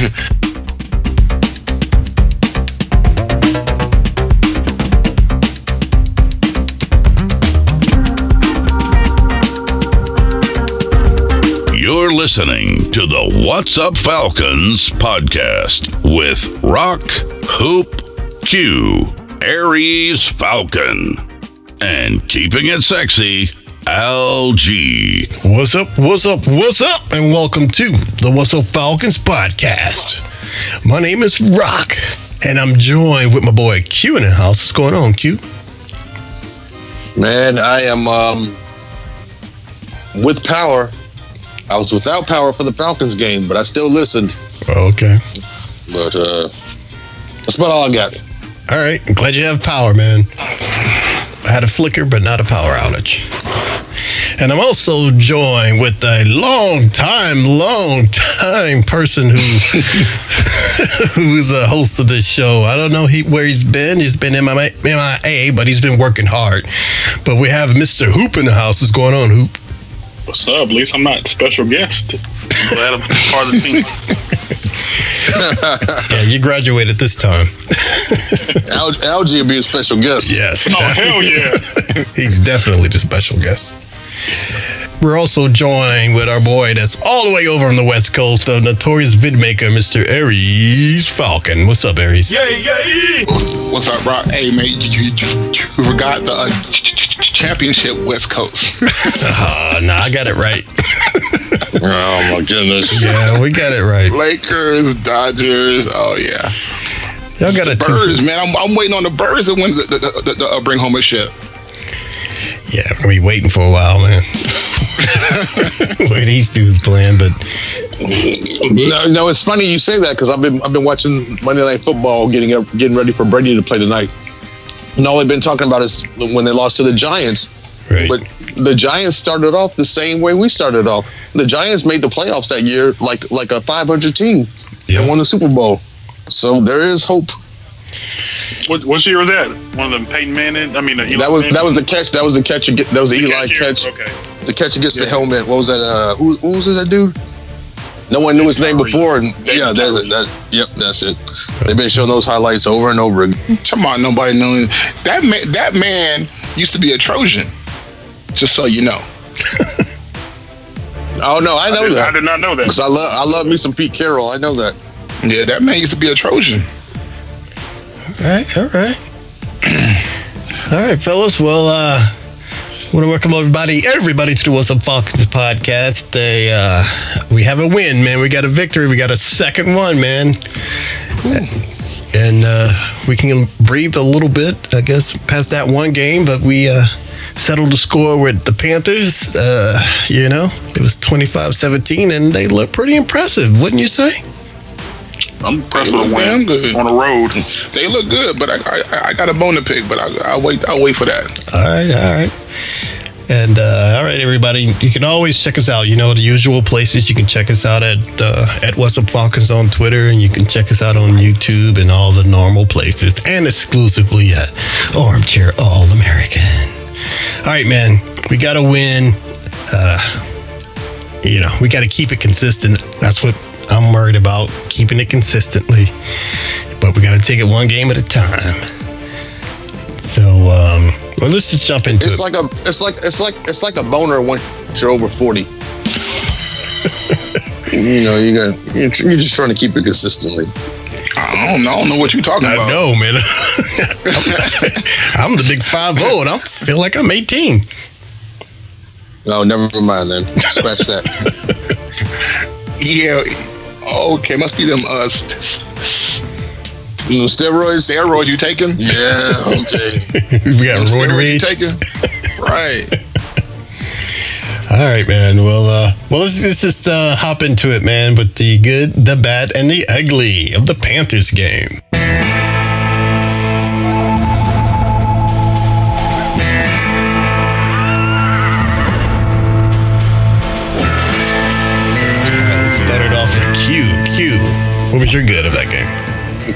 You're listening to the What's Up Falcons podcast with Rock, Hoop, Q, Aries Falcon, and keeping it sexy, LG. What's up, what's up, what's up, and welcome to the What's Up Falcons podcast. My name is Rock, and I'm joined with my boy Q in the house. What's going on, Q? Man, I am with power. I was without power for the Falcons game, but I still listened. Okay. But that's about all I got. All right. I'm glad you have power, man. I had a flicker, but not a power outage. And I'm also joined with a long time person who's a host of this show. I don't know where he's been. He's been MIA, but he's been working hard. But we have Mr. Hoop in the house. What's going on, Hoop? What's up? At least I'm not a special guest. I'm glad I'm part of the team. Yeah, you graduated this time. Algie will be a special guest. Yes. Oh, hell yeah. He's definitely the special guest. We're also joined with our boy that's all the way over on the West Coast, the notorious vidmaker, Mr. Aries Falcon. What's up, Aries? Yay! What's up, Rock? Hey, man, you forgot the championship West Coast. Nah, I got it right. Oh, my goodness. Yeah, we got it right. Lakers, Dodgers, oh, yeah. Y'all got it too. Birds, man. I'm waiting on the Birds to win the bring home a ship. Yeah, we're going to be waiting for a while, man. Where these dudes playing, but No, it's funny you say that because I've been watching Monday Night Football, getting ready for Brady to play tonight, and all they've been talking about is when they lost to the Giants. right. But the Giants started off the same way we started off. The Giants made the playoffs that year like a 500 team and won the Super Bowl. So there is hope. What year was that? One of them Peyton Manning? Eli That was the catch. That was the catch. That was the Eli catch. Okay. The catch against the helmet. What was that? Who was that dude? No one knew his name before. And yeah, that's it. That's it. They've been showing those highlights over and over again. Come on, nobody knows. That man used to be a Trojan, just so you know. Oh no, I know that. I did not know that. Because I love me some Pete Carroll. I know that. Yeah, that man used to be a Trojan. All right, fellas. Well, I want to welcome everybody to the What's Up Falcons podcast. We have a win, man. We got a victory. We got a second one, man. And we can breathe a little bit, I guess, past that one game. But we settled the score with the Panthers. It was 25-17, and they look pretty impressive, wouldn't you say? I'm impressed with a win on the road. They look good, but I got a bone to pick, but I'll wait for that. All right. And all right, everybody, you can always check us out. You know, the usual places. You can check us out at What's Up Falcons on Twitter, and you can check us out on YouTube and all the normal places, and exclusively at Armchair All-American. All right, man, we got to win. We got to keep it consistent. That's what I'm worried about, keeping it consistently. But we got to take it one game at a time. So, let's just jump into it. It's like a boner once you're over 40. You're just trying to keep it consistently. I don't know what you're talking about. I know, man. I'm the big 5'0", and I feel like I'm 18. No, never mind then. Scratch that. Yeah. Okay, must be them steroids. Steroids you taking? Yeah. Okay. We got roid rage. You taking? Right. All right, man. Well, let's just hop into it, man, with the good, the bad, and the ugly of the Panthers game. Started off with Q. What was your good of that game?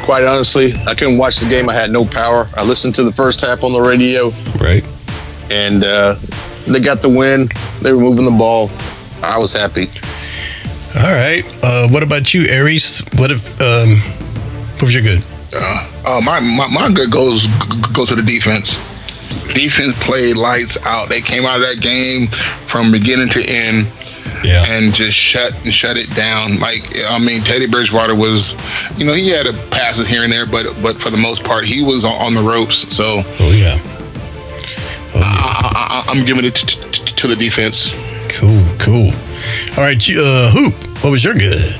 Quite honestly, I couldn't watch the game. I had no power. I listened to the first half on the radio. Right. And they got the win. They were moving the ball. I was happy. All right. What about you, Aries? What was your good? My good goes to the defense. Defense played lights out. They came out of that game from beginning to end, and just shut it down. Like, I mean, Teddy Bridgewater was, he had passes here and there, but for the most part, he was on the ropes. So, I'm giving it to the defense. Cool. All right, Hoop. What was your good?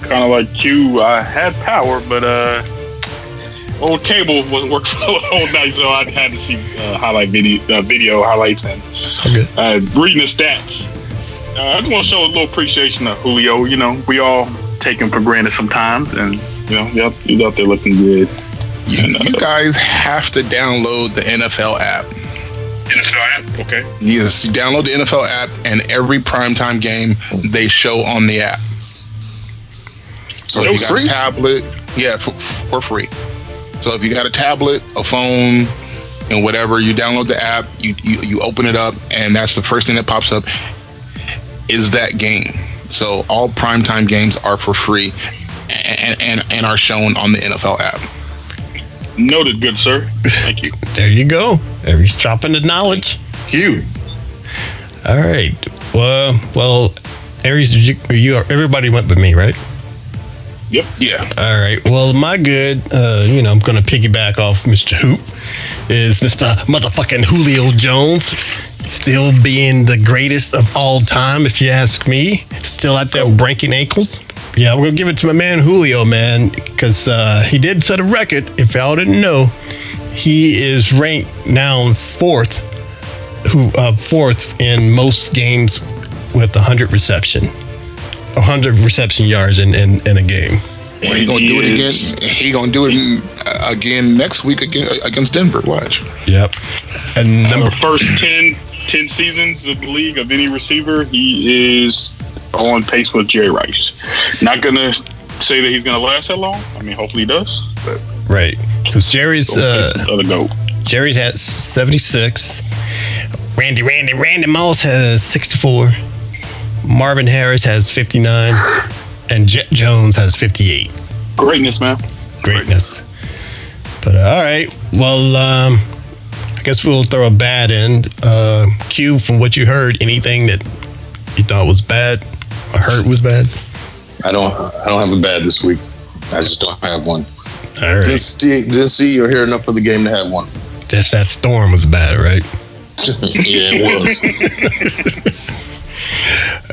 Kind of like Q. I had power, but old cable wasn't working for the whole night, so I had to see video highlights and reading the stats. I just want to show a little appreciation to Julio. We all take him for granted sometimes, and he's out there looking good. You guys have to download the NFL app. NFL app, okay. Yes, you download the NFL app, and every primetime game they show on the app. So if you got a tablet, for free. So if you got a tablet, a phone, and whatever, you download the app, you open it up, and that's the first thing that pops up is that game. So all primetime games are for free and are shown on the NFL app. Noted, good sir. Thank you. There you go. He's dropping the knowledge. Hugh. All right. Well, Aries, everybody went with me, right? Yep. Yeah. All right. Well, my good, I'm going to piggyback off Mr. Hoop, is Mr. motherfucking Julio Jones. Still being the greatest of all time, if you ask me. Still out there breaking ankles. Yeah, I'm going to give it to my man Julio, man, because he did set a record. If y'all didn't know, he is ranked now fourth in most games with 100 reception yards in a game. Well, he gonna do it again. He gonna do it again next week against Denver. Watch. Yep. And the first 10 seasons of the league of any receiver, he is on pace with Jerry Rice. Not gonna say that he's gonna last that long. I mean, hopefully he does. But right, because Jerry's other goat. Jerry's had 76. Randy Moss has 64. Marvin Harris has 59, and Jet Jones has 58. Greatness, man. Greatness. But all right, well, I guess we'll throw a bad in. Q, from what you heard, anything that you thought was bad or heard was bad? I don't have a bad this week. I just don't have one. All right. Didn't see or hear enough of the game to have one. Just that storm was bad, right? Yeah, it was.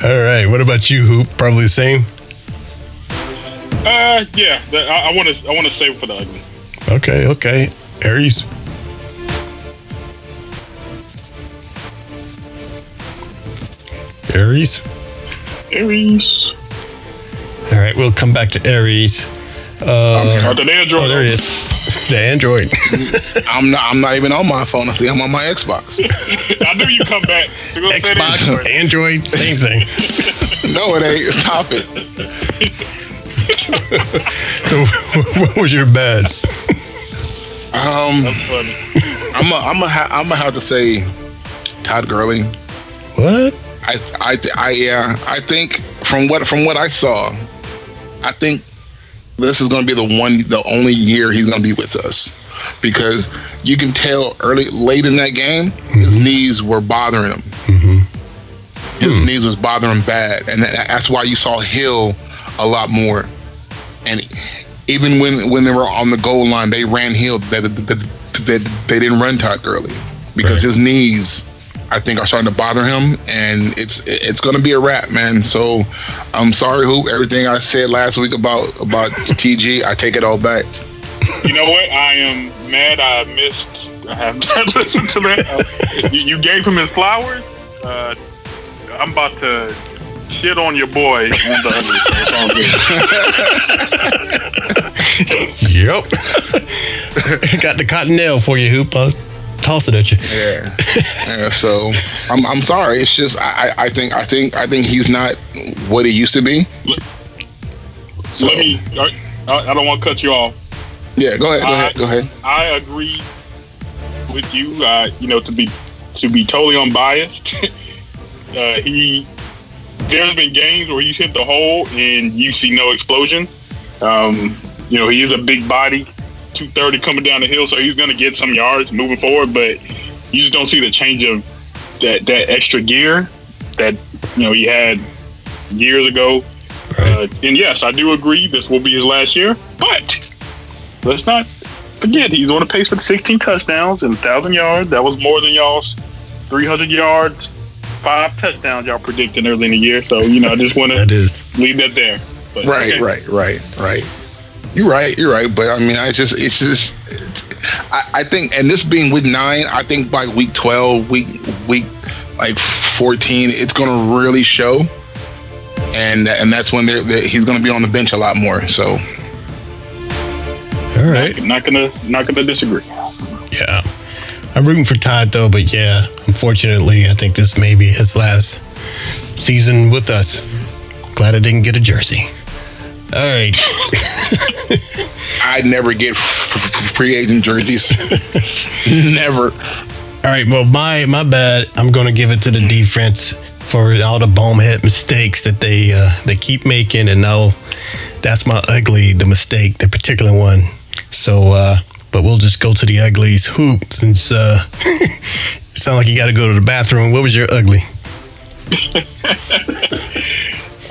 All right. What about you, Hoop? Probably the same. Yeah. I want to save it for the ugly. Okay. Aries. All right, we'll come back to Aries. The Android. Oh, there he is. The Android. I'm not even on my phone. I think I'm on my Xbox. I knew you'd come back. So Xbox, Android, same thing. No, it ain't. Stop it. So, what was your bad? That's funny. I'm gonna have to say Todd Gurley. What? I think from what I saw, I think this is going to be the only year he's going to be with us, because you can tell late in that game, his knees were bothering him. His knees was bothering him bad, and that's why you saw Hill a lot more. And even when they were on the goal line, they ran Hill. They didn't run Todd Gurley because his knees, I think, are starting to bother him, and it's going to be a wrap, man. So I'm sorry, Hoop. Everything I said last week about TG, I take it all back. You know what? I am mad. I haven't listened to that. You gave him his flowers. I'm about to shit on your boy on the Yep. Got the cotton nail for you, Hoop. I'll toss it at you. Yeah. So I'm sorry. It's just I think he's not what he used to be. So, I don't want to cut you off. Yeah, go ahead. I agree with you. To be totally unbiased, he there's been games where he's hit the hole and you see no explosion. He is a big body, 230 coming down the hill, so he's going to get some yards moving forward, but you just don't see the change of that extra gear that he had years ago. Right. And yes, I do agree this will be his last year, but let's not forget he's on the pace for 16 touchdowns and 1,000 yards. That was more than y'all's 300 yards, 5 touchdowns y'all predicted early in the year. So I just want to leave that there. But, right. You're right. But I mean, I think, and this being week 9, I think by week 12, week like 14, it's going to really show, and that's when he's going to be on the bench a lot more. So, all right, not gonna disagree. Yeah, I'm rooting for Todd though, but yeah, unfortunately, I think this may be his last season with us. Glad I didn't get a jersey. All right. I never get free agent jerseys. Never. All right. Well, my bad. I'm going to give it to the defense for all the bonehead mistakes that they keep making, and now that's my ugly, the mistake, the particular one. So, but we'll just go to the uglies. Hoop, since it sounds like you got to go to the bathroom. What was your ugly?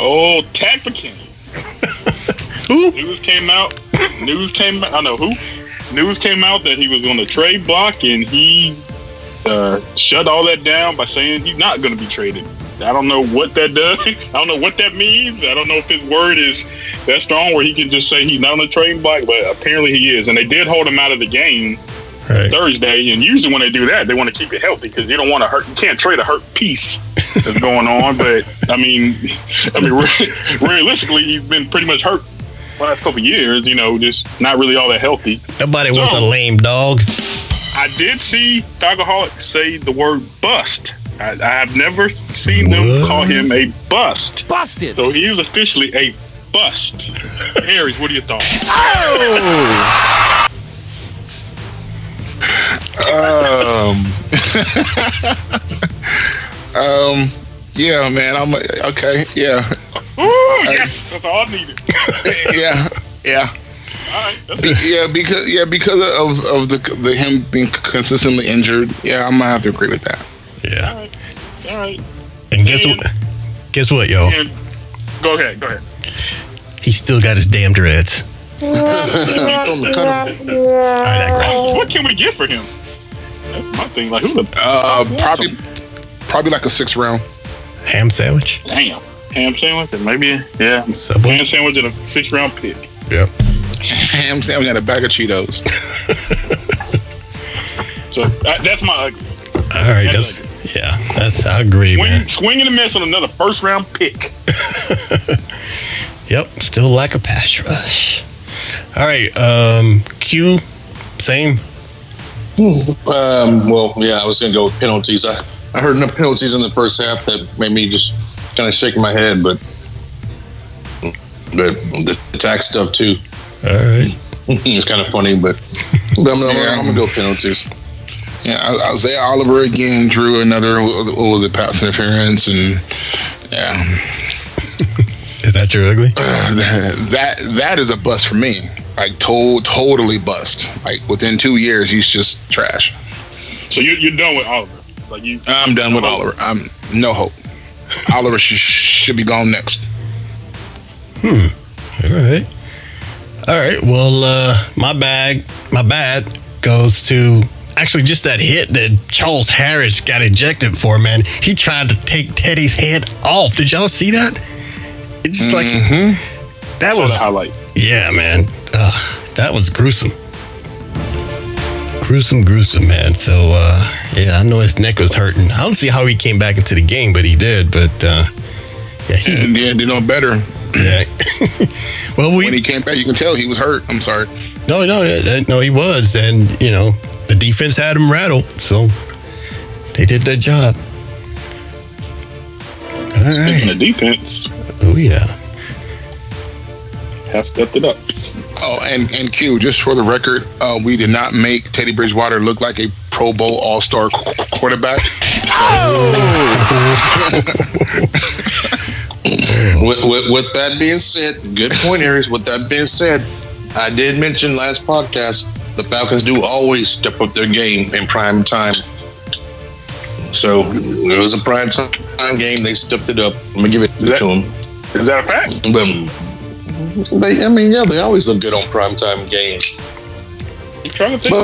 Oh, Tactican. Who? News came out. I know who. News came out that he was on the trade block, and he shut all that down by saying he's not going to be traded. I don't know what that does. I don't know what that means. I don't know if his word is that strong where he can just say he's not on the trade block, but apparently he is. And they did hold him out of the game Thursday. And usually when they do that, they want to keep it healthy because you don't want to hurt. You can't trade a hurt piece that's going on. But I mean, realistically, he's been pretty much hurt last couple of years. Just not really all that healthy. Nobody wants a lame dog. I did see Falcoholic say the word bust. I have never seen them call him a bust. Busted. So he is officially a bust. Harris, what are your thoughts? Yeah, man. I'm okay. Yeah. Ooh, yes, that's all I needed. Yeah. All right. Because of the him being consistently injured. Yeah, I'm gonna have to agree with that. Yeah. All right. And guess what, yo? Go ahead. He still got his damn dreads. I digress. What can we get for him? That's my thing. Like, who the probably like a 6th round ham sandwich. Damn, ham sandwich and maybe ham sandwich and a 6th round pick. Yep. Ham sandwich and a bag of Cheetos. So that's my ugly. All right, I agree, man. Swing and a miss on another 1st round pick. Yep, still lack a pass rush. All right, Q, same. Well, yeah, I was going to go with penalties. I heard enough penalties in the first half that made me just kind of shake my head, but the attack stuff too. All right. It's kind of funny, but I'm going to go penalties. Yeah, Isaiah Oliver again drew another, pass interference, and yeah. Is that your ugly? That is a bust for me. Like totally bust. Like within 2 years, he's just trash. So you're done with Oliver? I'm done with Oliver. I'm no hope. Oliver should be gone next. All right. Well, my bad goes to actually just that hit that Charles Harris got ejected for, man. He tried to take Teddy's head off. Did y'all see that? It's just that was the highlight. Yeah, man. That was gruesome. Gruesome, man. So, I know his neck was hurting. I don't see how he came back into the game, but he did. But, he did no better. Yeah. Well, when he came back, you can tell he was hurt. I'm sorry. No, he was. And, the defense had him rattled. So, they did their job. All right. Speaking of defense. Oh, yeah. Have stepped it up. Oh, and Q, just for the record, we did not make Teddy Bridgewater look like a Pro Bowl All-Star quarterback. With that being said, good point, Aries. With that being said, I did mention last podcast the Falcons do always step up their game in prime time. So it was a prime time game. They stepped it up. I'm gonna give it to them. Is that a fact? But they always look good on prime time games. I'm trying to think.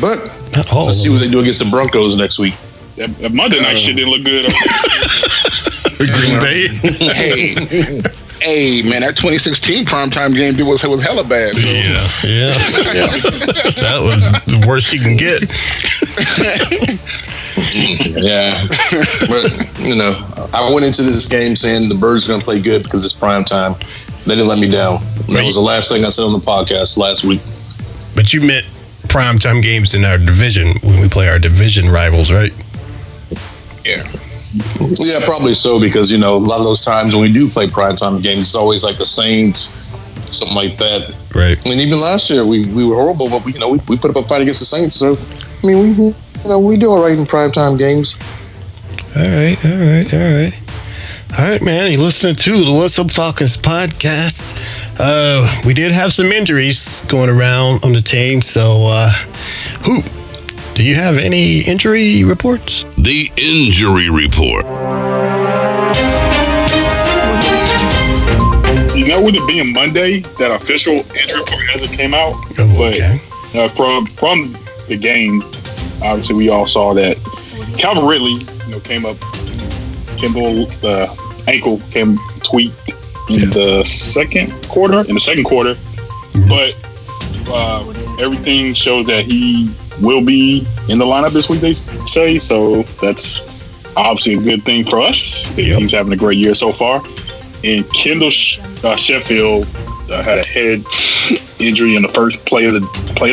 But let's see what they do against the Broncos next week. That Monday night shit didn't look good. Green Bay. Hey, man, that 2016 primetime game was hella bad. So. Yeah. That was the worst you can get. Yeah. But, I went into this game saying the Birds are going to play good because it's prime time. They didn't let me down. That was the last thing I said on the podcast last week. But you meant primetime games in our division when we play our division rivals, right? Yeah, probably so, because, a lot of those times when we do play primetime games, it's always like the Saints, something like that. Right. I mean, even last year, we were horrible, but, we put up a fight against the Saints. So, I mean, we do all right in primetime games. All right. All right, man. You're listening to the What's Up Falcons podcast. We did have some injuries going around on the team. So, do you have any injury reports? The injury report. With it being Monday, that official injury report hasn't came out. Oh, okay. But from the game, obviously we all saw that Calvin Ridley, came up. Kimball ankle came tweaked in the second quarter. Mm-hmm. But everything shows that he will be in the lineup this week, they say. So that's obviously a good thing for us. He's having a great year so far. And Kendall Sheffield had a head injury in the first play of the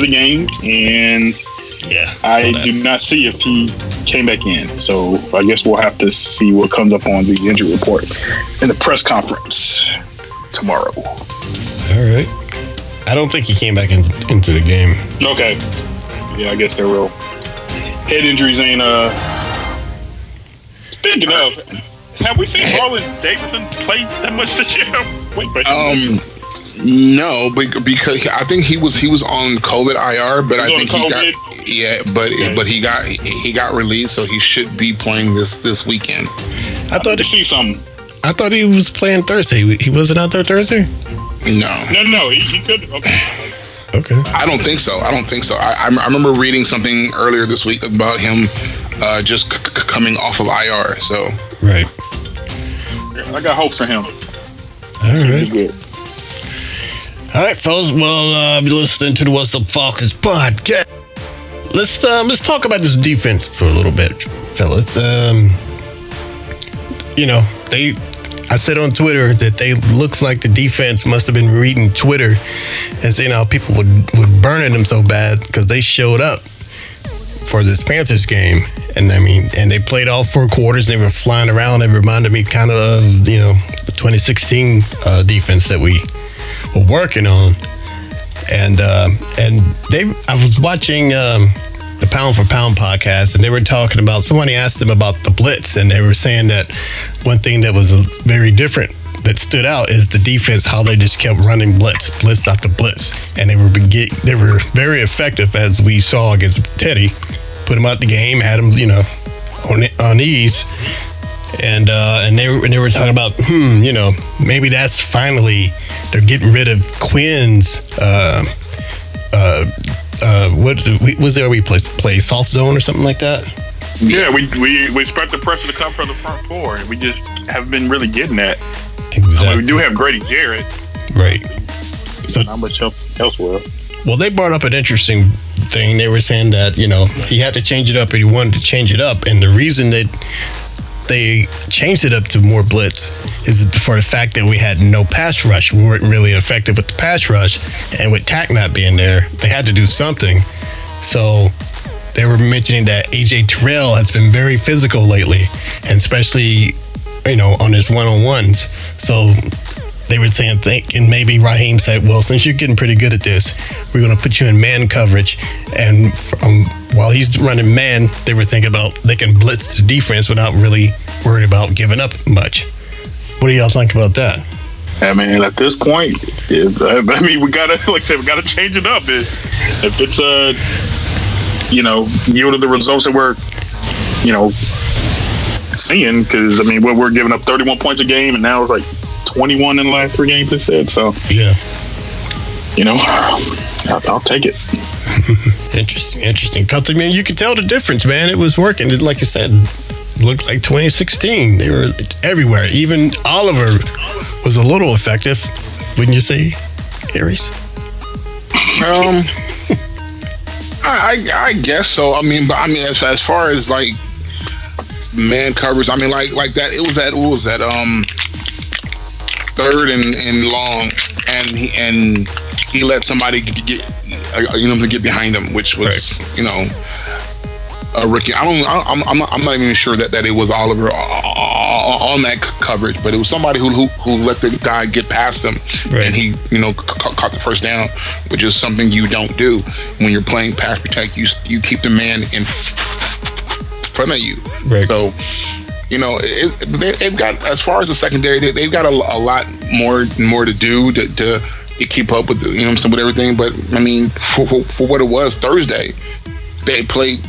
game, and I do not see if he came back in. So I guess we'll have to see what comes up on the injury report in the press conference tomorrow. All right. I don't think he came back into the game. Okay. Yeah, I guess they're real. Head injuries ain't Speaking of, have we seen Marlon Davidson play that much this year? No, because I think he was on COVID IR, but I think he got released, so he should be playing this weekend. I thought to see something. I thought he was playing Thursday. He wasn't out there Thursday? No. He could. Okay. I don't think so. I remember reading something earlier this week about him just coming off of IR. So right. I got hopes for him. All right. Good. All right, fellas. Well, you're listening to the What's Up Falcons podcast. Let's talk about this defense for a little bit, fellas. I said on Twitter that they looked like the defense must have been reading Twitter and seeing how people would burn at them so bad because they showed up for this Panthers game. And they played all 4 quarters. They were flying around. It reminded me kind of the 2016 defense that we were working on. And I was watching the Pound for Pound podcast, and they were talking about, somebody asked them about the blitz, and they were saying that one thing that was very different that stood out is the defense, how they just kept running blitz after blitz, and they were very effective, as we saw against Teddy. Put him out the game, had him on ease, and they were talking about maybe that's finally they're getting rid of Quinn's we play soft zone or something like that. Yeah, we expect the pressure to come from the front 4, and we just haven't been really getting that. Exactly. We do have Grady Jarrett, right? So not much help elsewhere. Well, they brought up an interesting thing. They were saying that he had to change it up, and he wanted to change it up, and the reason that they changed it up to more blitz is for the fact that we had no pass rush. We weren't really effective with the pass rush, and with Tack not being there, they had to do something. So they were mentioning that AJ Terrell has been very physical lately, and especially on his one-on-ones. So they were saying, and maybe Raheem said, well, since you're getting pretty good at this, we're going to put you in man coverage. And while he's running man, they were thinking about they can blitz the defense without really worried about giving up much. What do y'all think about that? I mean, at this point, we gotta, like I said, we gotta change it up. If it's yielded the results that we're, seeing, because I mean, we're giving up 31 points a game, and now it's like 21 in the last 3 games instead. So yeah, I'll take it. Interesting. Because I mean, you could tell the difference, man. It was working. Like you said, looked like 2016. They were everywhere. Even Oliver was a little effective, wouldn't you say, Aries? I guess so. I mean, as far as like man coverage, I mean, like that. It was that 3rd and long, and he let somebody get to get behind him, which was a rookie. I'm not even sure that it was Oliver on that coverage, but it was somebody who let the guy get past him, and he caught the first down, which is something you don't do when you're playing pass protect. You keep the man in front of you. Right. So they've got, as far as the secondary, they've got a lot more to do to keep up with with everything. But I mean, for what it was Thursday, they played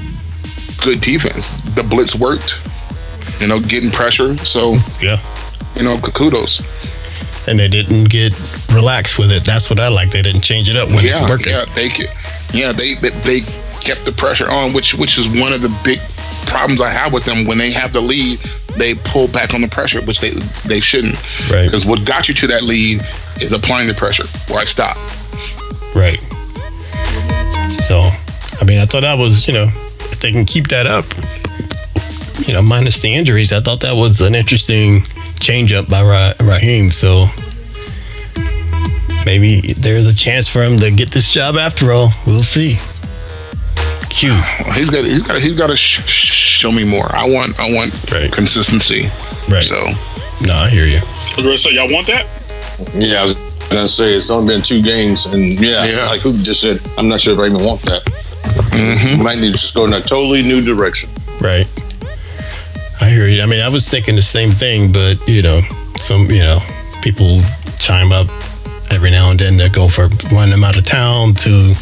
good defense. The blitz worked, getting pressure. So yeah, kudos. And they didn't get relaxed with it. That's what I like. They didn't change it up when it's working. They kept the pressure on, which is one of the big problems I have with them. When they have the lead, they pull back on the pressure, which they shouldn't. Right. Because what got you to that lead is applying the pressure. Why stop? Right. So, I mean, I thought that was, if they can keep that up, minus the injuries, I thought that was an interesting change up by Raheem. So maybe there's a chance for him to get this job after all. We'll see. Q. He's got to show me more. I want consistency. Right. So, no, I hear you. So y'all want that? Yeah, I was gonna say it's only been 2 games, and like who just said, I'm not sure if I even want that. Mm-hmm. Might need to just go in a totally new direction. Right. I hear you. I mean, I was thinking the same thing, but some people chime up every now and then to go for running him out of town to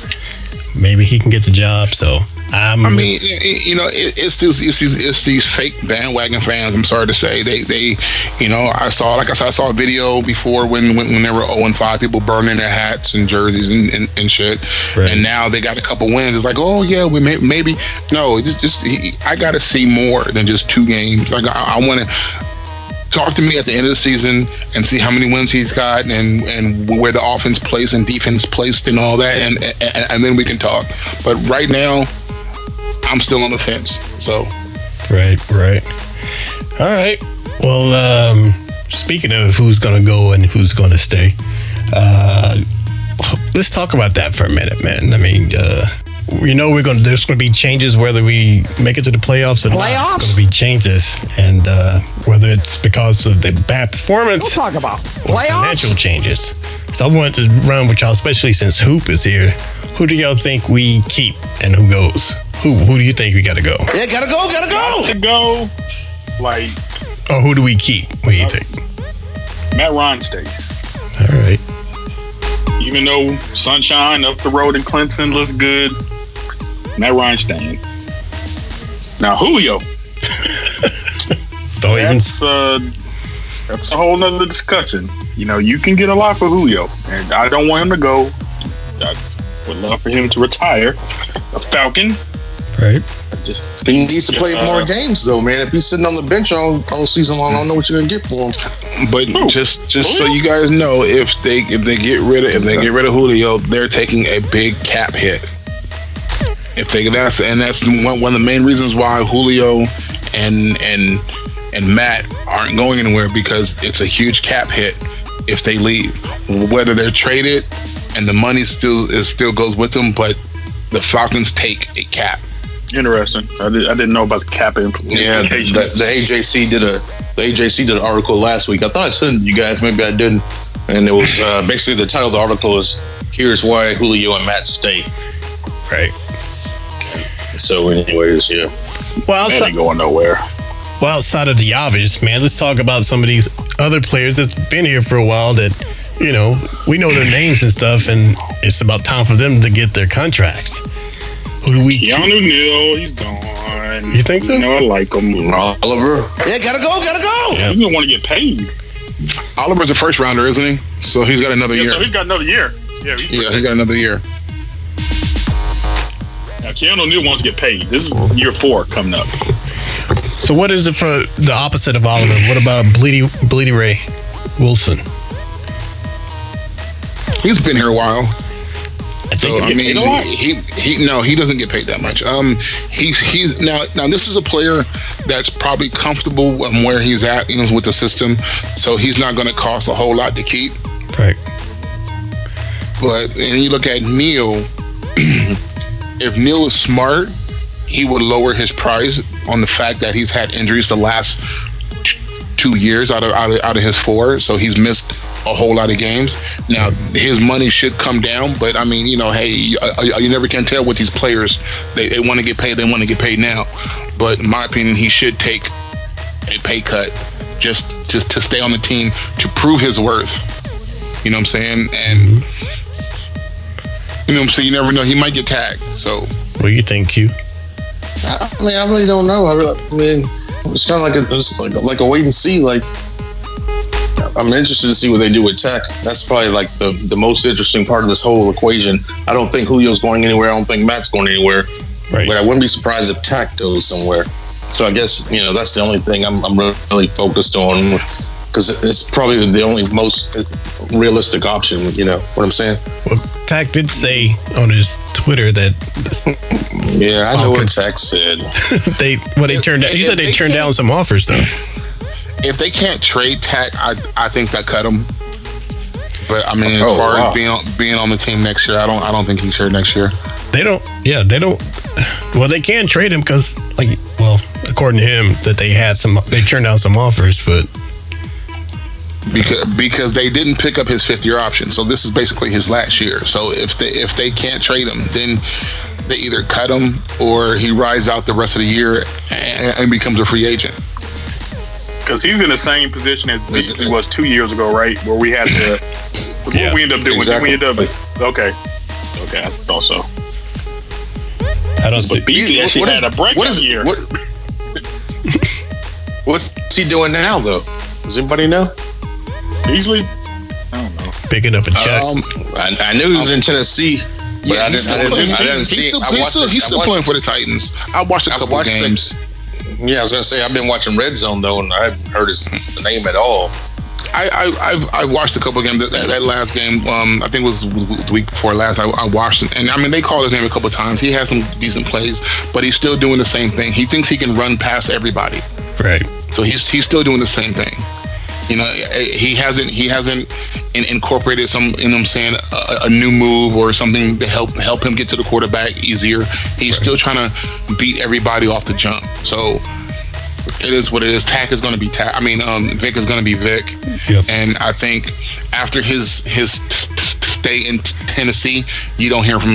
maybe he can get the job. So I mean, it's these fake bandwagon fans. I'm sorry to say, they I saw a video before when they were 0-5, people burning their hats and jerseys and shit, right. And now they got a couple wins. It's like, oh yeah, we maybe no. I got to see more than just 2 games. Like I want to. Talk to me at the end of the season and see how many wins he's got and where the offense placed and defense placed and all that, and then we can talk. But right now, I'm still on the fence. So, right. All right. Well, speaking of who's going to go and who's going to stay, let's talk about that for a minute, man. I mean, there's going to be changes whether we make it to the playoffs or not. There's going to be changes, and whether it's because of the bad performance we'll talk about or financial changes. So I wanted to run with y'all, especially since Hoop is here. Who do y'all think we keep and who goes? Who do you think we got to go? Yeah, gotta go. To go, like. Oh, who do we keep? What do you think? Matt Ryan stays. All right. Even though Sunshine up the road in Clemson looks good, Matt Ryan staying. Now Julio. That's a whole nother discussion. You can get a lot for Julio, and I don't want him to go. I would love for him to retire a Falcon. Right. He needs to play more games, though, man. If he's sitting on the bench all season long, I don't know what you're gonna get for him. But just so you guys know, if they get rid of Julio, they're taking a big cap hit. That's one of the main reasons why Julio and Matt aren't going anywhere, because it's a huge cap hit if they leave. Whether they're traded and the money still goes with them, but the Falcons take a cap. Interesting. I didn't know about the cap implications. Yeah, the AJC did an article last week. I thought I sent you guys, maybe I didn't. And it was basically the title of the article is "Here's Why Julio and Matt Stay." Right. So, anyways, yeah. Well, they ain't going nowhere. Well, outside of the obvious, man, let's talk about some of these other players that's been here for a while that, you know, we know their names and stuff, and it's about time for them to get their contracts. Who do we? Keanu Neal, he's gone. You think so? You know, I like him. Oliver. Yeah, gotta go. Yeah. He's gonna want to get paid. Oliver's a first rounder, isn't he? So he's got another year. So he's got another year. Yeah, he got another year. Now, Keanu Neal wants to get paid. This is year 4 coming up. So what is it for the opposite of Oliver? What about Bleedy Ray Wilson? He's been here a while. So I mean, he doesn't get paid that much. He's now this is a player that's probably comfortable where he's at, you know, with the system. So he's not going to cost a whole lot to keep. Right. But and you look at Neal. If Neal is smart, he would lower his price on the fact that he's had injuries the last 2 years out of his 4, so he's missed a whole lot of games. Now his money should come down, but I mean, you know, hey, you never can tell with these players. They want to get paid. They want to get paid now. But in my opinion, he should take a pay cut just to stay on the team to prove his worth. You know what I'm saying? And you know what I'm saying? You never know. He might get tagged. So what do you think, Q? I mean, I really don't know. I mean, it's kind of like a wait and see. Like, I'm interested to see what they do with Tech. That's probably like the most interesting part of this whole equation. I don't think Julio's going anywhere. I don't think Matt's going anywhere. Right. But I wouldn't be surprised if Tech goes somewhere. So I guess, you know, that's the only thing I'm really focused on, because it's probably the only most realistic option. You know what I'm saying? Well, Tack did say on his Twitter that. Yeah, I know what Tack said. They turned down. He said they turned down some offers though. If they can't trade Tack, I think that cut him. But I mean, as far as being on the team next year, I don't think he's here next year. They don't. Yeah, they don't. Well, they can trade him because, like, well, according to him, that they turned down some offers, but. Because they didn't pick up his 5th-year option, so this is basically his last year. So if they can't trade him, then they either cut him or he rides out the rest of the year and becomes a free agent. Because he's in the same position as he was 2 years ago, right? Where we had to. What we end up doing? Exactly. Okay, I thought so. I don't see. But Beasley actually had a breakout year. What's he doing now, though? Does anybody know? Beasley? I don't know. Picking up a check. I knew he was in Tennessee. But I didn't see him. He's still playing for the Titans. I watched a couple games. Yeah, I was gonna say I've been watching Red Zone though, and I haven't heard his name at all. I watched a couple of games. That last game, I think it was the week before last. I watched it, and I mean they called his name a couple of times. He had some decent plays, but he's still doing the same thing. He thinks he can run past everybody. Right. So he's still doing the same thing. You know, he hasn't incorporated some, you know what I'm saying, a new move or something to help him get to the quarterback easier. He's still trying to beat everybody off the jump. So it is what it is. Tack is going to be Tack. I mean, Vic is going to be Vic. Yep. And I think after his stay in Tennessee, you don't hear from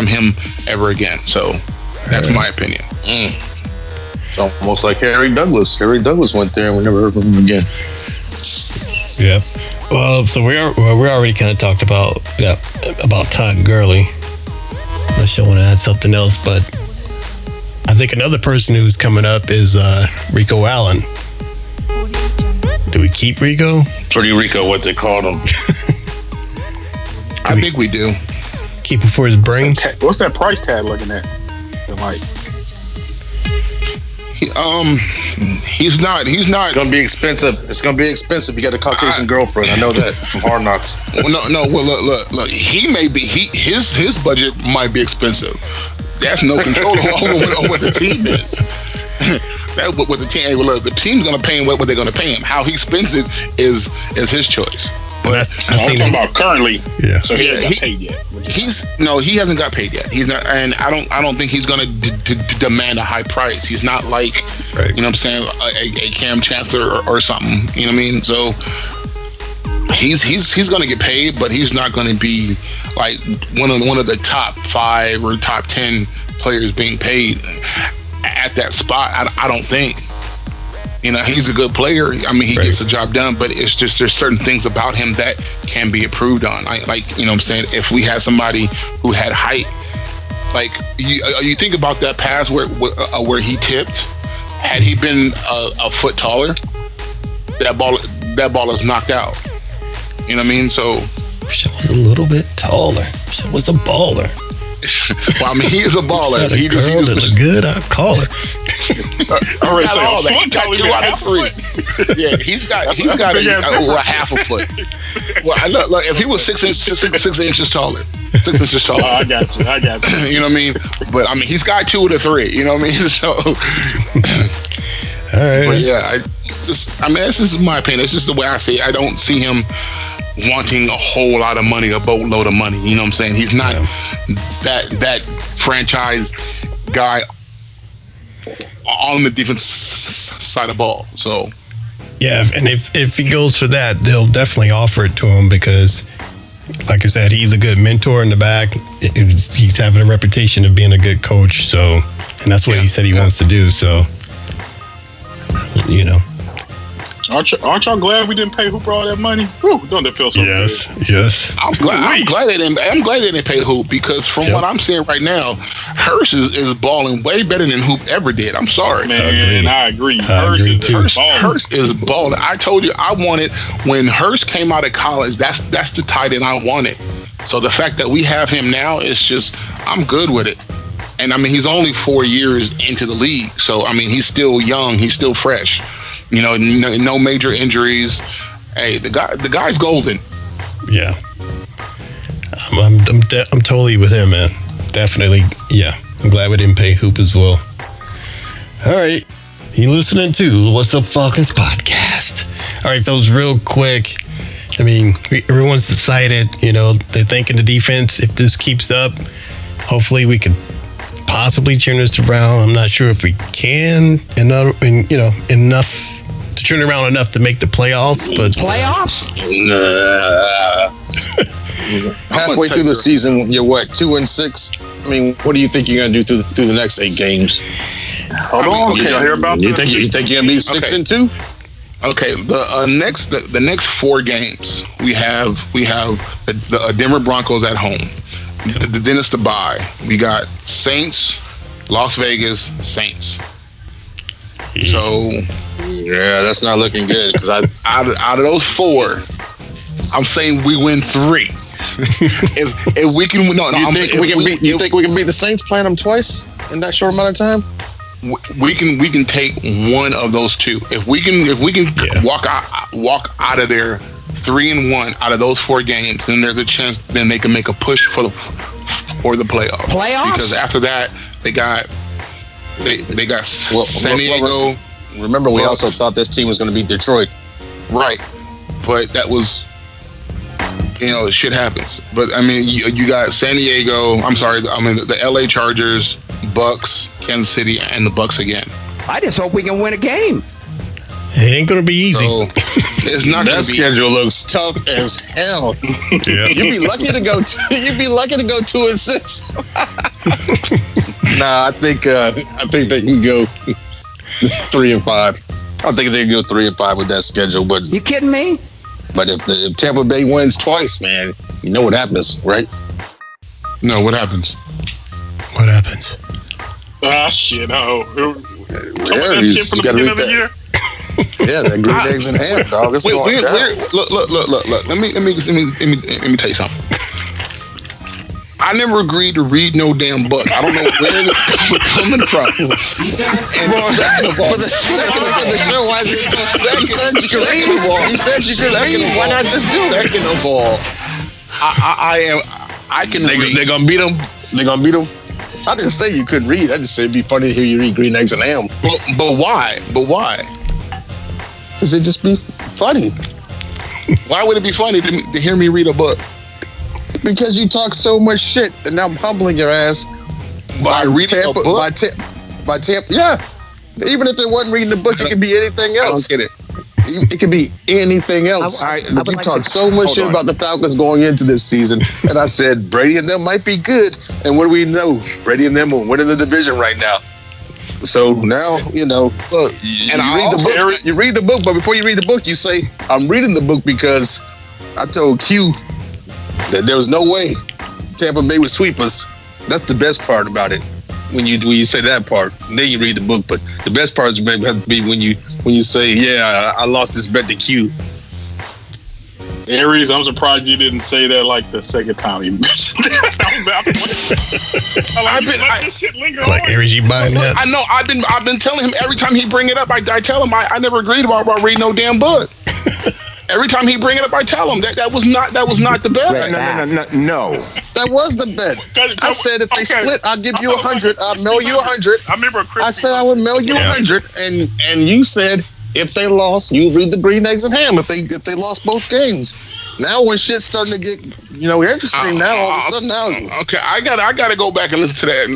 him ever again. So that's my opinion. It's almost like Harry Douglas. Harry Douglas went there and we never heard from him again. Yeah. Well, so we already kind of talked about Todd Gurley. Unless you want to add something else, but I think another person who's coming up is Rico Allen. Do we keep Rico? Pretty Rico, what they called him. I think we do. Keep him for his brain. What's that price tag looking at? Like. He's not. It's gonna be expensive. You got a Caucasian girlfriend. I know that from Hard Knocks. No. Well, look. He may be. His budget might be expensive. That's no control over what the team is. That what the team. Well, look, the team's gonna pay him what they're gonna pay him. How he spends it is his choice. But I'm talking about currently. Yeah. So he hasn't got paid yet. He hasn't got paid yet. He's not, and I don't think he's gonna demand a high price. He's not like, right. You know what I'm saying, a Cam Chancellor or something. You know what I mean? So he's gonna get paid, but he's not gonna be like one of the top 5 or top 10 players being paid at that spot. I don't think. You know, he's a good player. I mean, he gets the job done, but it's just there's certain things about him that can be improved on. Like, you know what I'm saying? If we had somebody who had height, like you think about that pass where he tipped, had he been a foot taller, that ball is knocked out. You know what I mean? So She was a little bit taller. She was a baller. well, I mean, he is a baller. He just look good. I call her. All right, got all that. He's got 2 out of 3. Yeah, he's got a half a foot. Well, look, if he was 6 inches taller, 6 inches taller. I got you. You know what I mean? But I mean, he's got 2 of the 3. You know what I mean? So, all right. But yeah, this is my opinion. It's just the way I see it. I don't see him wanting a whole lot of money, a boatload of money. You know what I'm saying? He's not that franchise guy on the defense side of the ball. So yeah, and if he goes for that, they'll definitely offer it to him because, like I said, he's a good mentor in the back. He's having a reputation of being a good coach. So, and that's what he said he wants to do. So, you know. Aren't y'all glad we didn't pay Hooper all that money? Whew, don't that feel so good? Yes. I'm glad they didn't pay Hoop because from what I'm seeing right now, Hurst is balling way better than Hoop ever did. I'm sorry. Man, I agree. Hurst is balling. I told you I wanted when Hurst came out of college, that's the tight end I wanted. So the fact that we have him now is just, I'm good with it. And I mean, he's only 4 years into the league. So I mean, he's still young, he's still fresh. You know, no major injuries. Hey, the guy's golden. Yeah, I'm totally with him, man. Definitely, yeah. I'm glad we didn't pay Hoop as well. All right, you listening to What's Up Falcons podcast? All right, fellas, real quick. I mean, everyone's excited. You know, they're thinking the defense. If this keeps up, hopefully we could possibly turn this around. I'm not sure if we can. Enough to turn around enough to make the playoffs, but halfway through the season, you're what, 2-6? I mean, what do you think you're gonna do through the next 8 games? Hold on, did y'all hear about you this? You think you're gonna be 6-2? Okay, the next 4 games we have the Denver Broncos at home. Then it's the bye. We got Saints, Las Vegas, Saints. So yeah, that's not looking good. Because out of those 4, I'm saying we win 3. if we can, you think we can beat the Saints playing them twice in that short amount of time? We can take one of those 2. If we can walk out of there 3-1 out of those 4 games, then there's a chance. Then they can make a push for the playoffs. Because after that, they got San Diego. Remember, we also thought this team was going to beat Detroit. Right, but that was, shit happens. But I mean, you got San Diego. I'm sorry. I mean, the LA Chargers, Bucks, Kansas City, and the Bucks again. I just hope we can win a game. It ain't gonna be easy. So, it's not. That schedule looks tough as hell. Yeah. You'd be lucky to go 2-6. Nah, I think they can go 3-5. I think they can go 3-5 with that schedule. But you kidding me? But if Tampa Bay wins twice, man, you know what happens, right? No, what happens? What happens? Ah, shit. Oh, Yeah, that shit from the beginning of the year. Yeah, that green eggs and ham, dog. It's going down. Look. Let me tell you something. I never agreed to read no damn book. I don't know where this is coming from. For the show, why is it so you said you could read. You said you could read. Why not just do it? Second of all, I can read. They're gonna beat them. They're gonna beat them. I didn't say you couldn't read. I just said it'd be funny to hear you read green eggs and ham. But why? Because it'd just be funny. Why would it be funny to hear me read a book? Because you talk so much shit, and I'm humbling your ass by reading a book. By Tampa, yeah. Even if it wasn't reading the book, it could be anything else. I don't get it. It could be anything else. But you talk so much shit about the Falcons going into this season, and I said Brady and them might be good. And what do we know? Brady and them are winning the division right now. So now, look, And you read the book, but before you read the book, you say, I'm reading the book because I told Q that there was no way Tampa Bay would sweep us. That's the best part about it. When you say that part, then you read the book. But the best part is maybe have to be when you say, yeah, I lost this bet to Q. Aries, I'm surprised you didn't say that like the second time you missed it. This shit linger Like on. Aries, you buying that? I know. I've been telling him every time he bring it up. I tell him I never agreed about reading no damn book. Every time he bring it up, I tell him that was not the bet. No. That was the bet. I said if they split, I'll give you 100. I'll mail you 100. I remember I said I would mail you 100, and you said if they lost, you read the green eggs and ham. If they lost both games, now when shit's starting to get interesting, now all of a sudden now. Okay, I gotta go back and listen to that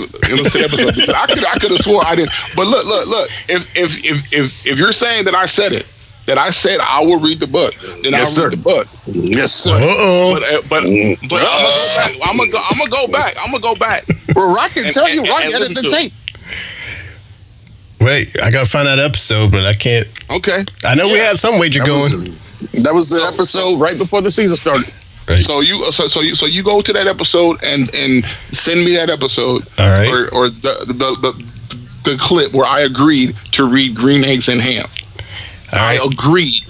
episode because I could have swore I didn't. But look, if you're saying that I said it. That I said I will read the book, then Yes, I'll read the book. Yes, sir. But I'm gonna go back. Well, Rock can tell you. Rock edit the tape. Wait, I gotta find that episode, but I can't. Okay. I know we had some wager going. That was the episode right before the season started. Right. So you go to that episode and send me that episode. All right. Or the clip where I agreed to read Green Eggs and Ham. All right. I agreed.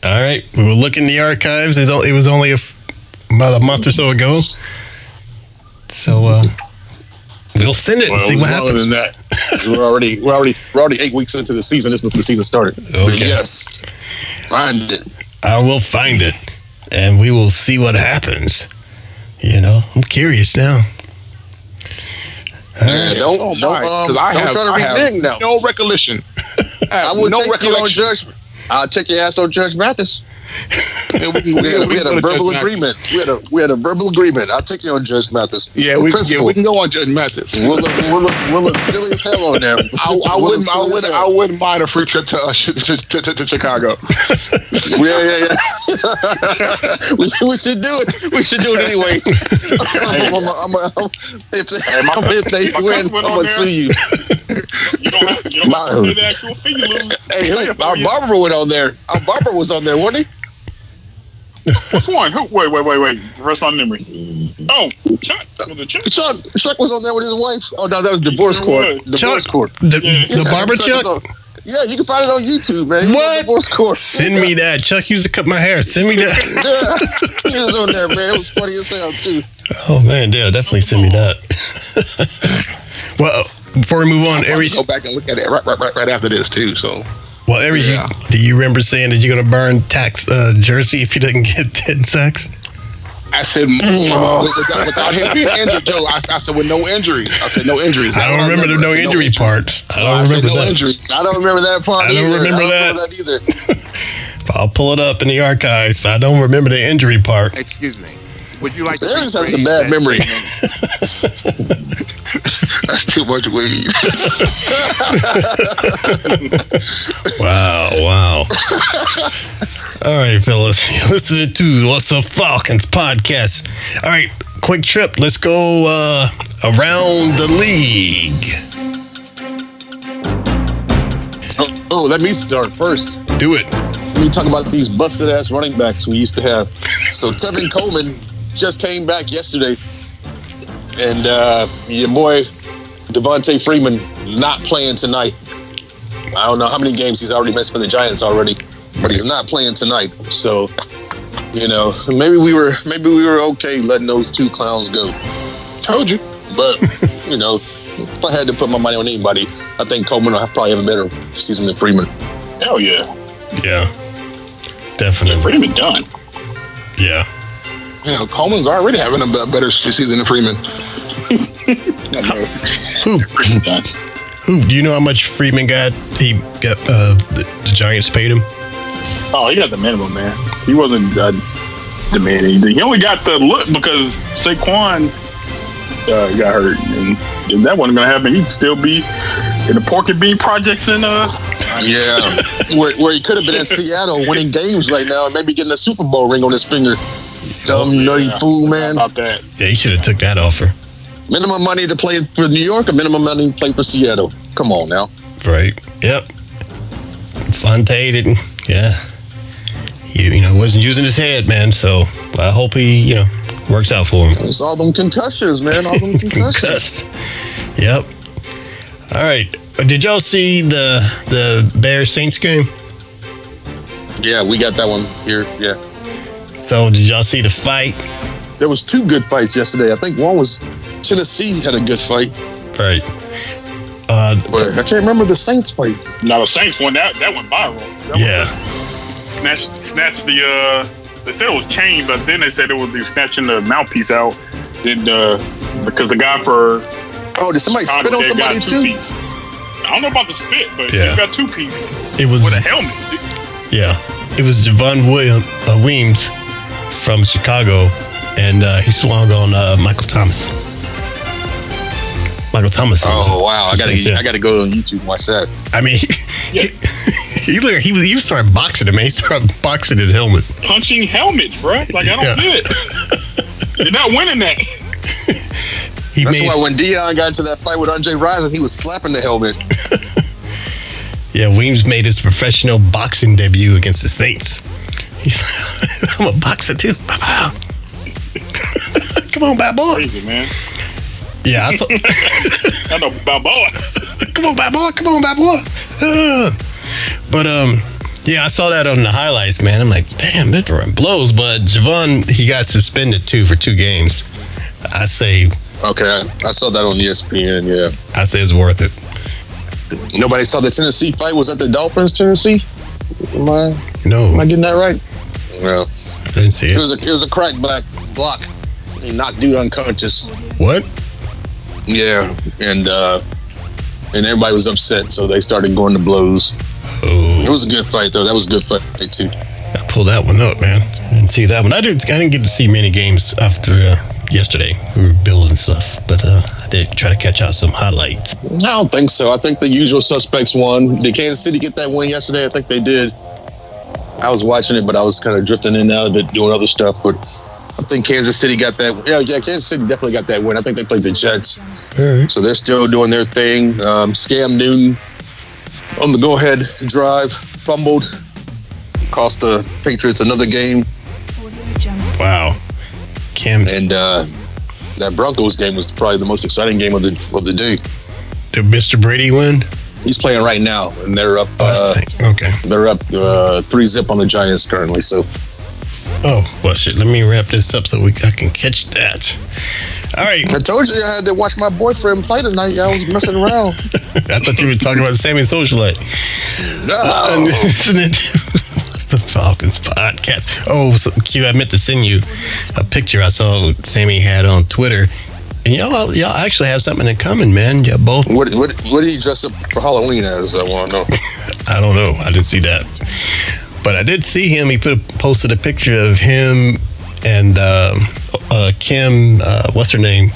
All right. We will look in the archives. It was only about a month or so ago. So we'll send it and see what happens. Than that. We're already 8 weeks into the season. This before the season started. Okay. But yes, find it. I will find it, and we will see what happens. I'm curious now. Yeah, don't because I don't have, try to I have renege now. no recollection. I will no take you on recollection. Judge. I'll take your ass on Judge Mathis. We had a verbal agreement. We had a verbal agreement. I'll take you on Judge Mathis. Yeah, we can go on Judge Mathis. We'll look silly as hell on there. I wouldn't mind a free trip to Chicago. Yeah. We should do it. We should do it anyway. If they win, I'm gonna sue you. You don't have to pay the actual fee you lose. Hey, our barber went on there. Our barber was on there, wasn't he? Which one? Wait. Refresh my memory. Oh, Chuck. Was it Chuck? Chuck was on there with his wife. Oh no, that was divorce court. Divorce court. The barber Chuck? Yeah, you can find it on YouTube, man. What? Divorce court. Send me that. Chuck used to cut my hair. Send me that. Yeah, he was on there, man. It was funny as hell too. Oh man, yeah, definitely send me that. Well, before we move on, Aries, go back and look at it right after this too. So. Well, Aries, Yeah. do you remember saying that you're going to burn Tack's jersey if he doesn't get 10 sacks? I said, without him being injured, Joe, I said with no injuries. I said no injuries. I don't remember the no injury part. I don't remember that. Injuries. I don't remember that part. I don't remember that either. I'll pull it up in the archives, but I don't remember the injury part. Excuse me. Would you like to Aries has a rephrase bad that memory. statement? That's too much weed. Wow. All right, fellas. You're listening to What's Up Falcons podcast. All right, quick trip. Let's go around the league. Oh, let me start first. Do it. Let me talk about these busted ass running backs we used to have. So Tevin Coleman just came back yesterday, and your boy Devontae Freeman not playing tonight. I don't know how many games he's already missed for the Giants already, but he's not playing tonight. So, maybe we were okay letting those two clowns go. Told you. But if I had to put my money on anybody, I think Coleman will probably have a better season than Freeman. Hell yeah. Yeah, definitely. Freeman done. Yeah. Coleman's already having a better season than Freeman. Freeman's done. Who do you know how much Freeman got? He got the Giants paid him. Oh, he got the minimum, man. He wasn't demanding anything. He only got the look because Saquon got hurt, and if that wasn't gonna happen, he'd still be in the pork and bean projects in Yeah, where he could have been in Seattle winning games right now and maybe getting a Super Bowl ring on his finger. Dumb nutty fool, man. About that. Yeah, he should have took that offer. Minimum money to play for New York or minimum money to play for Seattle? Come on now. Right. Yep. Fontaine didn't. Yeah. He, wasn't using his head, man. So I hope he, works out for him. It's all them concussions, man. All them concussions. Concussed. Yep. All right. Did y'all see the Bears Saints game? Yeah, we got that one here. Yeah. So did y'all see the fight? There was 2 good fights yesterday. I think one was Tennessee had a good fight. Right. But I can't remember the Saints fight. No, the Saints won that went viral. Yeah. Snatched the they said it was chain, but then they said it was snatching the mouthpiece out. Then because the guy for Oh, did somebody spit on somebody too? Piece. I don't know about the spit, but Yeah. he got 2 pieces. It was with a helmet. Yeah. It was Javon Weems from Chicago, and he swung on Michael Thomas. Michael Thomas. Oh wow! I gotta go on YouTube and watch that. I mean, Yeah. he started boxing him, man. He started boxing his helmet. Punching helmets, bro. Like I don't get it. You're not winning that. That's why when Dion got into that fight with Andre Rison, he was slapping the helmet. Yeah, Weems made his professional boxing debut against the Saints. He's I'm a boxer too. Come on, bad boy. Crazy, man. Yeah, I saw. I know Balboa. Come on, bad boy. Come on, bad boy. But yeah, I saw that on the highlights, man. I'm like, damn, they're throwing blows. But Javon, he got suspended too for 2 games. I say. Okay, I saw that on ESPN. Yeah, I say it's worth it. Nobody saw the Tennessee fight. Was that the Dolphins, Tennessee? Am I getting that right? No, I didn't see it. It was a crackback block. He knocked dude unconscious. What? Yeah, and everybody was upset, so they started going to blows. Oh, It was a good fight, though. That was a good fight too. I pulled that one up, man. I didn't see that one. I didn't get to see many games after yesterday. We were building stuff, but I did try to catch out some highlights. I don't think so. I think the usual suspects won. Did Kansas City get that win yesterday? I think they did. I was watching it, but I was kind of drifting in and out of it, doing other stuff. But I think Kansas City got that. Yeah, Kansas City definitely got that win. I think they played the Jets. All right. So they're still doing their thing. Scam Newton on the go-ahead drive, fumbled, cost the Patriots another game. Wow. Cam, And that Broncos game was probably the most exciting game of the day. did Mr. Brady win? He's playing right now, and they're up. Okay. They're up 3-0 on the Giants currently. So Oh, well, shit. Let me wrap this up so I can catch that. All right. I told you I had to watch my boyfriend play tonight. I was messing around. I thought you were talking about Sammy Socialite. No. Listening to the Falcons podcast. Oh, so, Q, I meant to send you a picture I saw Sammy had on Twitter. And y'all actually have something in common, man. Y'all both. What did he dress up for Halloween as? I want to know. I don't know. I didn't see that. But I did see him. He posted a picture of him and Kim, what's her name?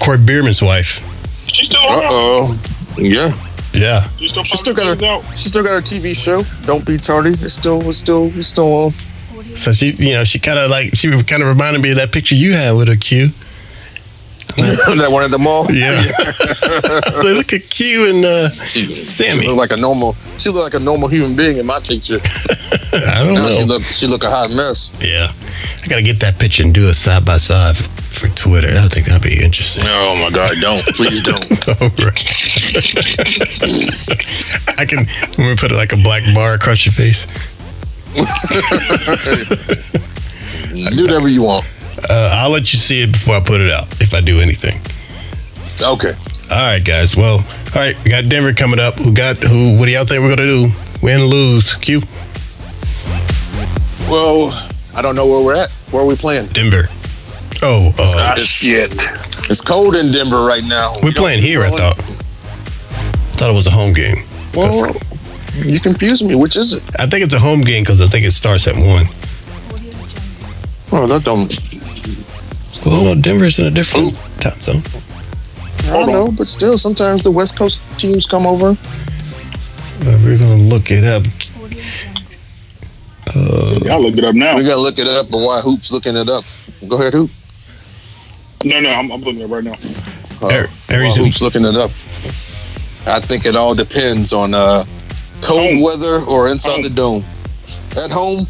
Corey Bierman's wife. She's still around. Uh-oh. Yeah. Yeah. She still got her TV show. Don't be tardy. It's still on. So she kind of reminded me of that picture you had with her, Q. That one at the mall. Yeah. So look at Q and Sammy. She looked like a normal human being in my picture. I don't know. She look a hot mess. Yeah. I gotta get that picture and do it side by side for Twitter. I think that'd be interesting. Oh my God! Don't, please don't. All right. I can. Let me put like a black bar across your face. Do whatever you want. I'll let you see it before I put it out if I do anything. Okay. All right, guys. Well, all right. We got Denver coming up. What do y'all think we're gonna do? Win, lose? Q? Well, I don't know where we're at. Where are we playing? Denver. Oh, Shit. It's cold in Denver right now. we're playing here. I thought it was a home game. Well, you confused me. Which is it? I think it's a home game because I think it starts at 1. Oh, that don't. Well, no, Denver's in a different time zone. I don't know, but still, sometimes the West Coast teams come over. We're gonna look it up. I'll look it up now. We gotta look it up, but why Hoop's looking it up? Go ahead, Hoop. No, I'm looking at it right now. Who's looking it up? I think it all depends on cold weather or inside the dome. At home,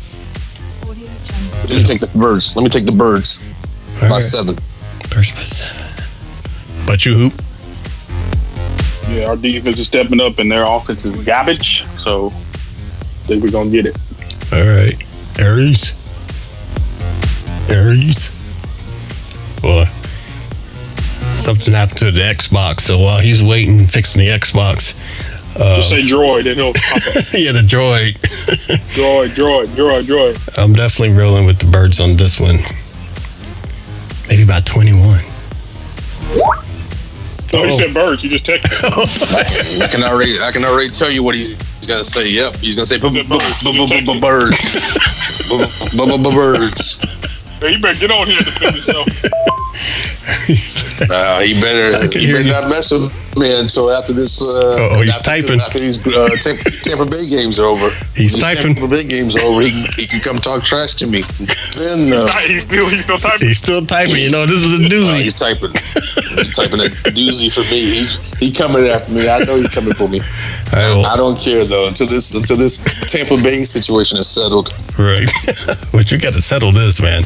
let me take the birds. By 7. Birds by 7. But you, Hoop? Yeah, our defense is stepping up and their offense is garbage. So I think we're gonna get it. All right, Aries. Boy, something happened to the Xbox. So while he's fixing the Xbox, just say droid and he'll pop up. yeah, the droid. droid. I'm definitely rolling with the birds on this one. Maybe about 21. No, he said birds. He just texted. I can already tell you what he's gonna say. Yep, he's gonna say birds. Birds. Hey, you better get on here and defend yourself. He better not mess with me until after this. He's typing. After these Tampa Bay games are over. He's typing. Tampa Bay games are over. He can come talk trash to me. Then he's still typing. He's still typing. You know, this is a doozy. He's typing. He's typing a doozy for me. He coming after me. I know he's coming for me. I don't care though until this Tampa Bay situation is settled. Right. But you got to settle this, man.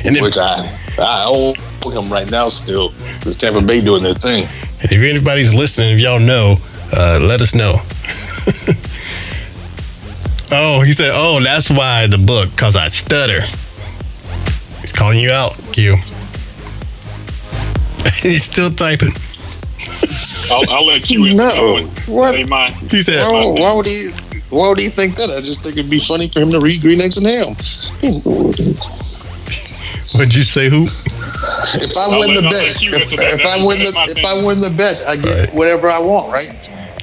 And which I owe him right now still. Because Tampa Bay doing their thing. If anybody's listening, if y'all know, let us know. He said, that's why the book, because I stutter. He's calling you out, Q. He's still typing. I'll let you in. No. What? He said, why would he think that? I just think it'd be funny for him to read Green Eggs and Ham. What'd you say, Who? If I win the bet, I get whatever I want, right?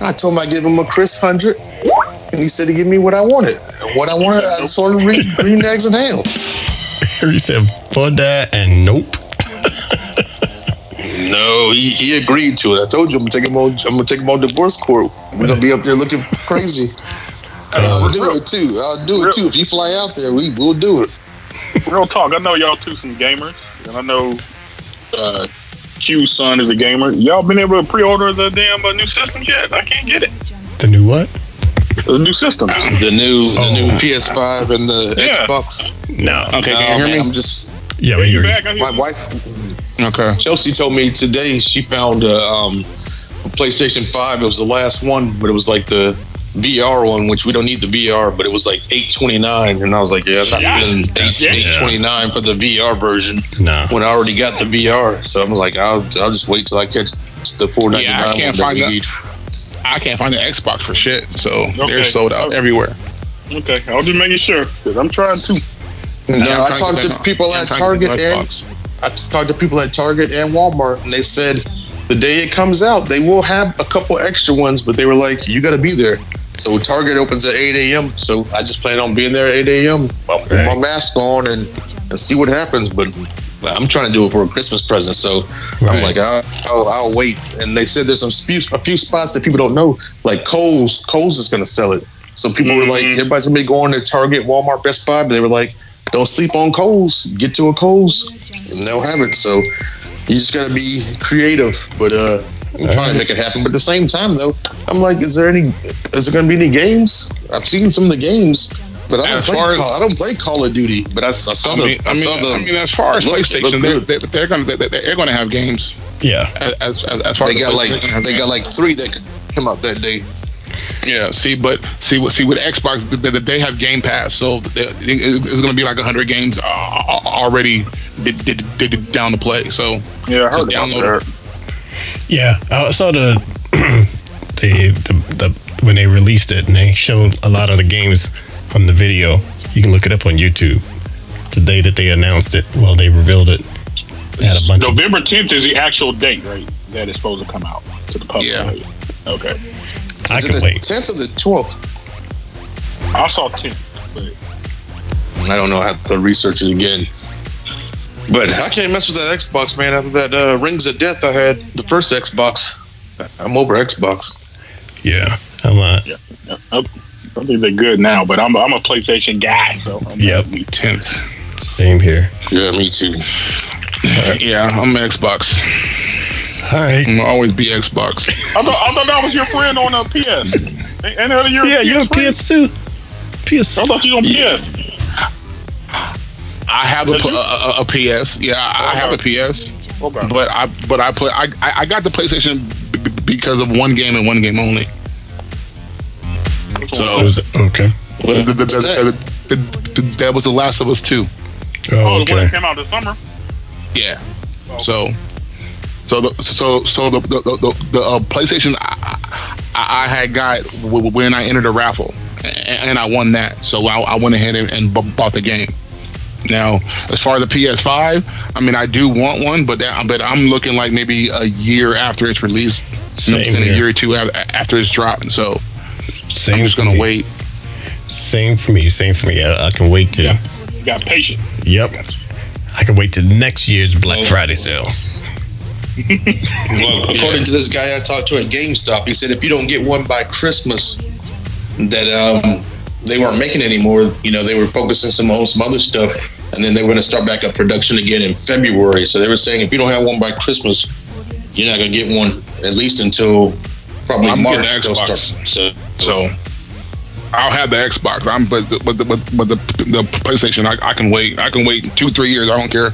I told him I give him a crisp 100, and he said to give me what I wanted. And what I wanted, I sort of read Green Eggs and Ham. He said, for that, and nope. No, he agreed to it. I told you I'm gonna take him on divorce court. We're gonna be up there looking crazy. I'll do it too. If you fly out there, we'll do it. Real talk. I know y'all two some gamers, and I know Q's son is a gamer. Y'all been able to pre-order the damn new systems yet? I can't get it. The new what? The new system. The new PS5 and the Xbox. No. Okay, can you hear me? I'm just. Yeah, but you back? My wife. Okay. Chelsea told me today she found a PlayStation 5. It was the last one, but it was like the VR one, which we don't need the VR, but it was like $829, and I was like, yeah, I'm not spending $829 for the VR version when I already got the VR. So I'm like, I'll just wait till I catch the $499. Yeah, I can't find the Xbox for shit, so they're sold out everywhere. Okay, I'll just making sure because I'm trying to. No, I talked to people at Target and Walmart, and they said the day it comes out, they will have a couple extra ones, but they were like, you got to be there. So Target opens at 8 a.m. So I just plan on being there at 8 a.m. With my mask on and see what happens. But I'm trying to do it for a Christmas present. So I'm like, I'll wait. And they said there's a few spots that people don't know, like Kohl's. Kohl's is going to sell it. So people were like, everybody's going to be going to Target, Walmart, Best Buy. But they were like, don't sleep on Kohl's. Get to a Kohl's and they'll have it. So you just got to be creative. But I'm trying to make it happen. But at the same time, though, I'm like, is there going to be any games? I've seen some of the games, but I don't play Call of Duty. But I saw the. I mean, as far as PlayStation, they're going to have games. Yeah. As far they got like 3 that come out that day. Yeah. See with Xbox, they have Game Pass, so it's going to be like 100 games already down to play. So yeah, I heard about that. Yeah, I saw the when they released it and they showed a lot of the games on the video. You can look it up on YouTube. The day that they announced it, they revealed it. They had a bunch. November 10th is the actual date, right? That is supposed to come out to the public. Yeah. Okay. I can wait. 10th or the 12th? I saw 10th, but I don't know. I have to research it again. But I can't mess with that Xbox, man. After that Rings of Death I had, the first Xbox, I'm over Xbox. Yeah, I'm not. Yeah. I think they're good now, but I'm a PlayStation guy, so I'm 10th. Same here. Yeah, me too. Yeah, I'm Xbox. All right. I'm always be Xbox. I thought that was your friend on PS. Any other your Yeah, you're on friend? PS too. PS. I thought you on PS. I have a PS. Yeah, I have a PS. Okay. But I got the PlayStation because of one game and one game only. So Okay. that was The Last of Us 2. Oh, the one that came out this summer. Yeah. So the PlayStation I had got when I entered a raffle, and I won that. So I went ahead and bought the game. Now, as far as the PS5, I mean, I do want one, but I'm looking like maybe a year after it's released. A year or two after it's dropped. So I'm just gonna wait. Same for me. I can wait to. You got patience. Yep. I can wait till next year's Black Friday sale. Well, according to this guy I talked to at GameStop, he said if you don't get one by Christmas, that they weren't making anymore. You know, they were focusing on some other stuff, and then they were going to start back up production again in February. So they were saying if you don't have one by Christmas, you're not going to get one at least until probably March. They'll start. So I'll have the Xbox. But the PlayStation, I can wait. I can wait 2-3 years. I don't care.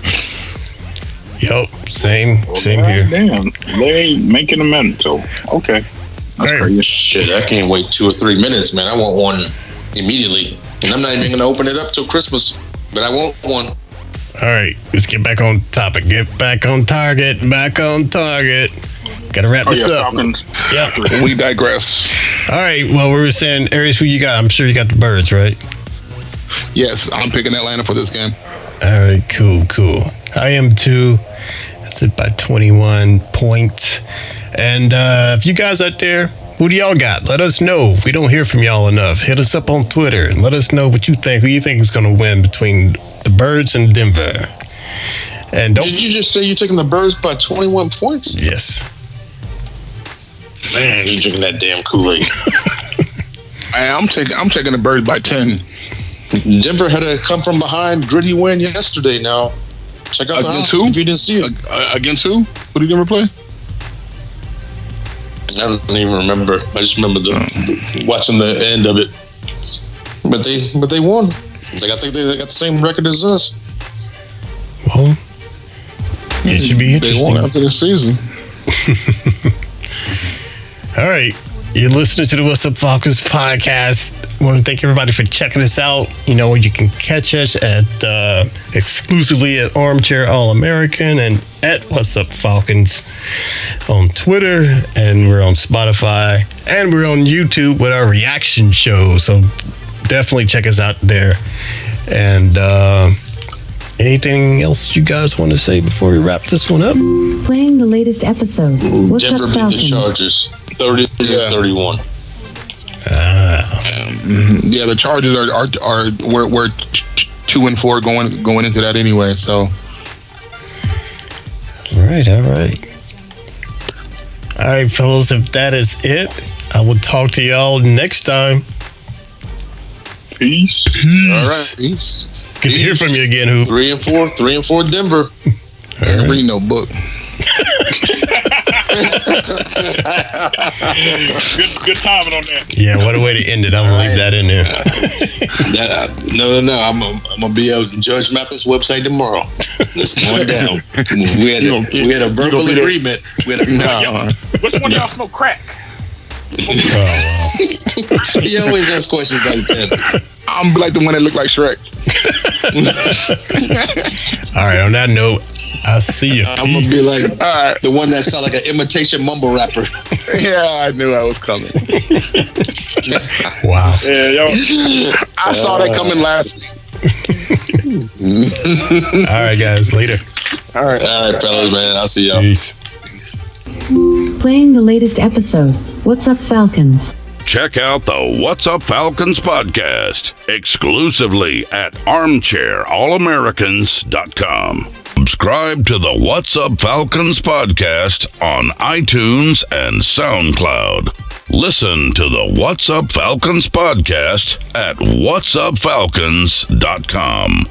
Yep. Same here. Damn, they ain't making them in. So okay. That's crazy. Shit, I can't wait 2 or 3 minutes, man. I want one immediately, and I'm not even going to open it up till Christmas. But I want one. All right, let's get back on topic. Get back on target. Gotta wrap this up. Falcons. Yep. We digress. All right. Well, we were saying, Aries, who you got? I'm sure you got the Birds, right? Yes, I'm picking Atlanta for this game. All right. Cool. I am too. That's it by 21 points. And if you guys out there, who do y'all got? Let us know. We don't hear from y'all enough. Hit us up on Twitter and let us know what you think. Who you think is going to win between the Birds and Denver? And Did you just say you're taking the Birds by 21 points? Yes. Man, you're drinking that damn Kool-Aid. I'm taking the Birds by 10. Denver had a come from behind gritty win yesterday. Now, check out Against the who? if you didn't see it. Against who? Who did Denver play? I don't even remember. I just remember watching the end of it. But they won. Like, I think they got the same record as us. Well, it should be They interesting. won after the season. All right. You're listening to the What's Up Falcons podcast. I want to thank everybody for checking us out. You know, you can catch us at exclusively at Armchair All-American and at What's Up Falcons on Twitter, and we're on Spotify, and we're on YouTube with our reaction show. So definitely check us out there. And anything else you guys want to say before we wrap this one up? Playing the latest episode. What's Denver up, beat the Falcons? Chargers 30-31. Yeah, the Chargers are we're 2-4 going into that anyway. So All right, fellas, if that is it, I will talk to y'all next time. Peace. All right. Good to hear from you again, Hoop. 3-4 Denver. I didn't read no book. Good timing on that. Yeah, what a way to end it. I'm gonna leave that in there. No. I'm gonna be on Judge Mathis' website tomorrow. It's going down. We had a verbal agreement. Which one of y'all smoke crack? He always asks questions like that. I'm like the one that looked like Shrek. All right, on that note, I'll see you. I'm gonna be like All right. the one that sound like an imitation mumble rapper. Yeah, I knew I was coming. Wow. Yeah, yo. I saw that coming last week. All right, guys, later. All right, fellas, man. I'll see y'all. Peace. Playing the latest episode. What's up, Falcons? Check out the What's Up Falcons podcast exclusively at armchairallamericans.com. Subscribe to the What's Up Falcons podcast on iTunes and SoundCloud. Listen to the What's Up Falcons podcast at whatsupfalcons.com.